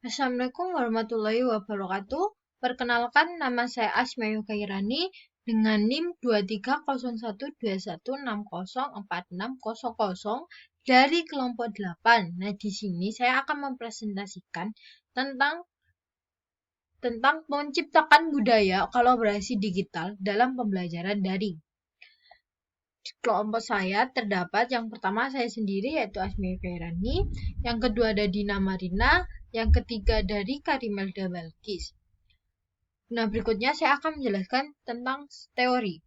Assalamualaikum warahmatullahi wabarakatuh. Perkenalkan, nama saya Asmayu Kairani dengan NIM 230121604600 dari kelompok 8. Nah, di sini saya akan mempresentasikan tentang menciptakan budaya kolaborasi digital dalam pembelajaran daring. Di kelompok saya terdapat yang pertama saya sendiri yaitu Asmayu Kairani, yang kedua ada Dina Marina, yang ketiga dari Karimelda Balkis. Nah, berikutnya saya akan menjelaskan tentang teori.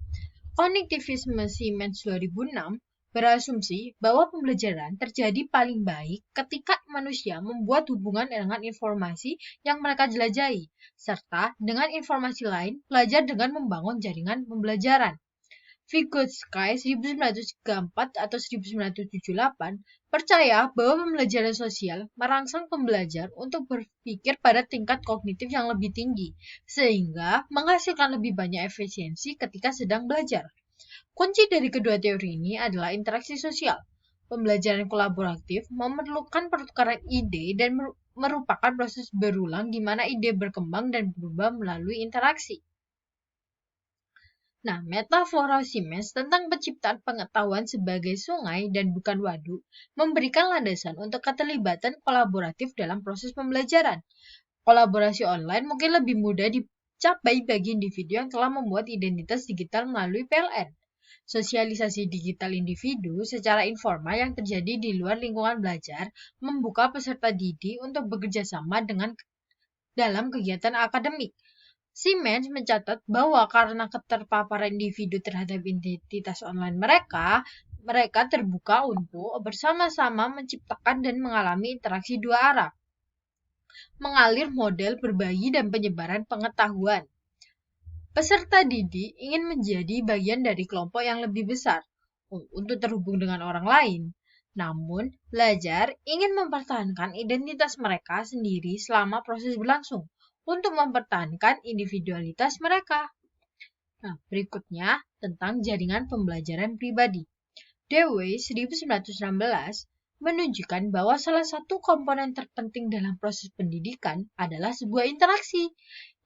Kognitivisme Siemens 2006 berasumsi bahwa pembelajaran terjadi paling baik ketika manusia membuat hubungan dengan informasi yang mereka jelajahi, serta dengan informasi lain belajar dengan membangun jaringan pembelajaran. Vygotsky 1934 atau 1978 percaya bahwa pembelajaran sosial merangsang pembelajar untuk berpikir pada tingkat kognitif yang lebih tinggi, sehingga menghasilkan lebih banyak efisiensi ketika sedang belajar. Kunci dari kedua teori ini adalah interaksi sosial. Pembelajaran kolaboratif memerlukan pertukaran ide dan merupakan proses berulang di mana ide berkembang dan berubah melalui interaksi. Nah, metafora Siemens tentang penciptaan pengetahuan sebagai sungai dan bukan waduk memberikan landasan untuk keterlibatan kolaboratif dalam proses pembelajaran. Kolaborasi online mungkin lebih mudah dicapai bagi individu yang telah membuat identitas digital melalui PLN. Sosialisasi digital individu secara informal yang terjadi di luar lingkungan belajar membuka peserta didik untuk bekerja sama dalam kegiatan akademik. Siemens mencatat bahwa karena keterpaparan individu terhadap identitas online mereka terbuka untuk bersama-sama menciptakan dan mengalami interaksi dua arah, mengalir model berbagi dan penyebaran pengetahuan. Peserta didik ingin menjadi bagian dari kelompok yang lebih besar untuk terhubung dengan orang lain. Namun, belajar ingin mempertahankan identitas mereka sendiri selama proses berlangsung untuk mempertahankan individualitas mereka. Nah, berikutnya tentang jaringan pembelajaran pribadi. Dewey 1916 menunjukkan bahwa salah satu komponen terpenting dalam proses pendidikan adalah sebuah interaksi.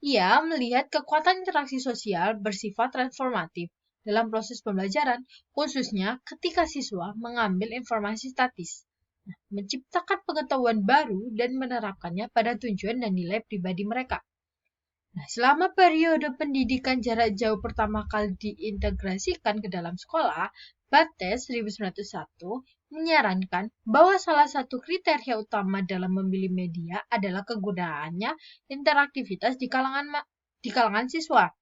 Ia melihat kekuatan interaksi sosial bersifat transformatif dalam proses pembelajaran, khususnya ketika siswa mengambil informasi statis, menciptakan pengetahuan baru dan menerapkannya pada tujuan dan nilai pribadi mereka. Nah, selama periode pendidikan jarak jauh pertama kali diintegrasikan ke dalam sekolah, Bates 1901 menyarankan bahwa salah satu kriteria utama dalam memilih media adalah kegunaannya interaktivitas di kalangan siswa.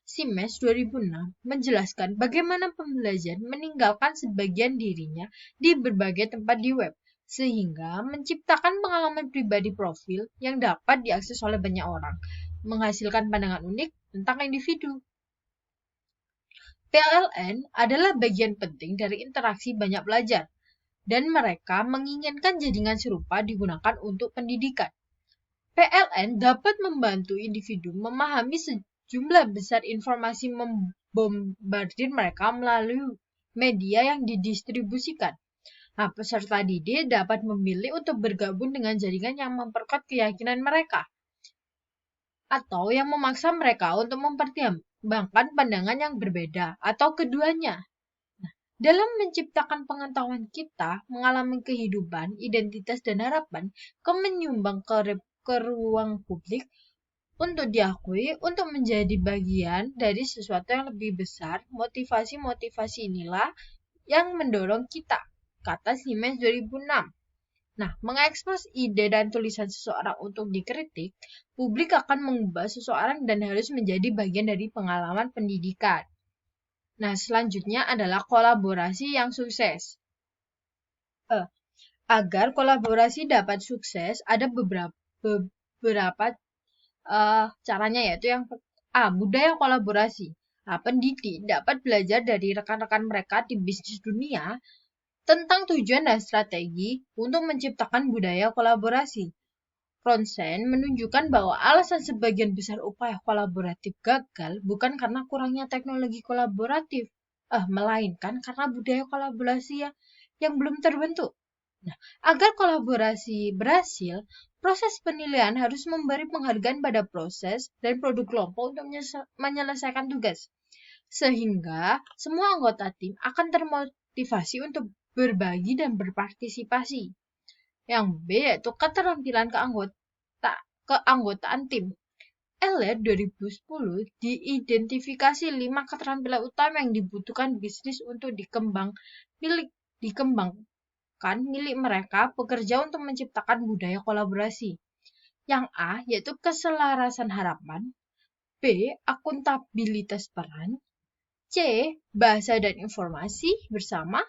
Siemens 2006 menjelaskan bagaimana pembelajar meninggalkan sebagian dirinya di berbagai tempat di web, sehingga menciptakan pengalaman pribadi profil yang dapat diakses oleh banyak orang, menghasilkan pandangan unik tentang individu. PLN adalah bagian penting dari interaksi banyak pelajar, dan mereka menginginkan jaringan serupa digunakan untuk pendidikan. PLN dapat membantu individu memahami sejumlah besar informasi membombardir mereka melalui media yang didistribusikan. Nah, peserta didik dapat memilih untuk bergabung dengan jaringan yang memperkuat keyakinan mereka atau yang memaksa mereka untuk mempertimbangkan pandangan yang berbeda atau keduanya. Nah, dalam menciptakan pengetahuan kita mengalami kehidupan, identitas, dan harapan menyumbang ke ruang publik untuk diakui, untuk menjadi bagian dari sesuatu yang lebih besar. Motivasi-motivasi inilah yang mendorong kita, kata Siemens 2006. Nah, mengekspos ide dan tulisan seseorang untuk dikritik, publik akan mengubah seseorang dan harus menjadi bagian dari pengalaman pendidikan. Nah, selanjutnya adalah kolaborasi yang sukses. Agar kolaborasi dapat sukses, ada beberapa caranya, yaitu yang budaya kolaborasi. Nah, pendidik dapat belajar dari rekan-rekan mereka di bisnis dunia tentang tujuan dan strategi untuk menciptakan budaya kolaborasi. Ronsen menunjukkan bahwa alasan sebagian besar upaya kolaboratif gagal bukan karena kurangnya teknologi kolaboratif, melainkan karena budaya kolaborasi yang belum terbentuk. Nah, agar kolaborasi berhasil, Proses penilaian harus memberi penghargaan pada proses dan produk kelompok untuk menyelesaikan tugas, sehingga semua anggota tim akan termotivasi untuk berbagi dan berpartisipasi. Yang B yaitu keterampilan keanggotaan tim. ELET 2010 diidentifikasi 5 keterampilan utama yang dibutuhkan bisnis untuk dikembangkan milik mereka pekerja untuk menciptakan budaya kolaborasi. Yang A yaitu keselarasan harapan, B akuntabilitas peran, C bahasa dan informasi bersama,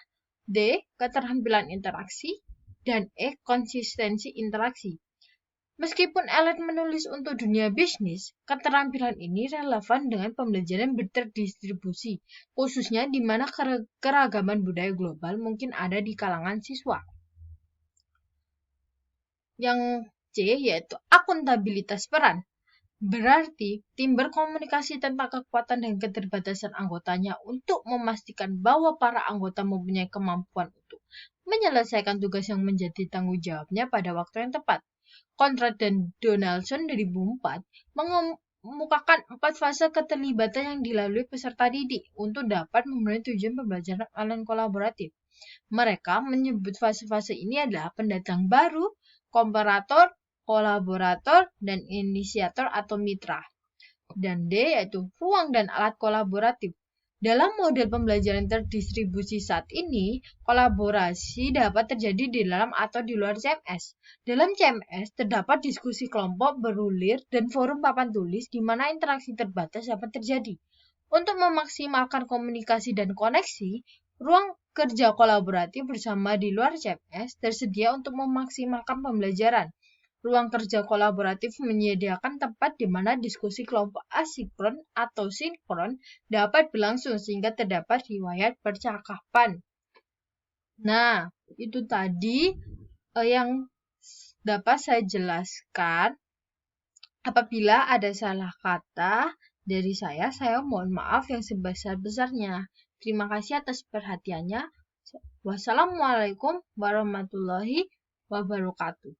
D keterampilan interaksi, dan E konsistensi interaksi. Meskipun ELET menulis untuk dunia bisnis, keterampilan ini relevan dengan pembelajaran berterdistribusi, khususnya di mana keragaman budaya global mungkin ada di kalangan siswa. Yang C yaitu akuntabilitas peran. Berarti tim berkomunikasi tentang kekuatan dan keterbatasan anggotanya untuk memastikan bahwa para anggota mempunyai kemampuan untuk menyelesaikan tugas yang menjadi tanggung jawabnya pada waktu yang tepat. Conrad dan Donaldson 2004 mengemukakan 4 fase keterlibatan yang dilalui peserta didik untuk dapat memenuhi tujuan pembelajaran online kolaboratif. Mereka menyebut fase-fase ini adalah pendatang baru, komparator, kolaborator, dan inisiator atau mitra. Dan D yaitu ruang dan alat kolaboratif. Dalam model pembelajaran terdistribusi saat ini, kolaborasi dapat terjadi di dalam atau di luar CMS. Dalam CMS, terdapat diskusi kelompok berulir dan forum papan tulis di mana interaksi terbatas dapat terjadi. Untuk memaksimalkan komunikasi dan koneksi, ruang kerja kolaboratif bersama di luar CMS tersedia untuk memaksimalkan pembelajaran. Ruang kerja kolaboratif menyediakan tempat di mana diskusi kelompok asinkron atau sinkron dapat berlangsung sehingga terdapat riwayat percakapan. Nah, itu tadi yang dapat saya jelaskan. Apabila ada salah kata dari saya mohon maaf yang sebesar-besarnya. Terima kasih atas perhatiannya. Wassalamualaikum warahmatullahi wabarakatuh.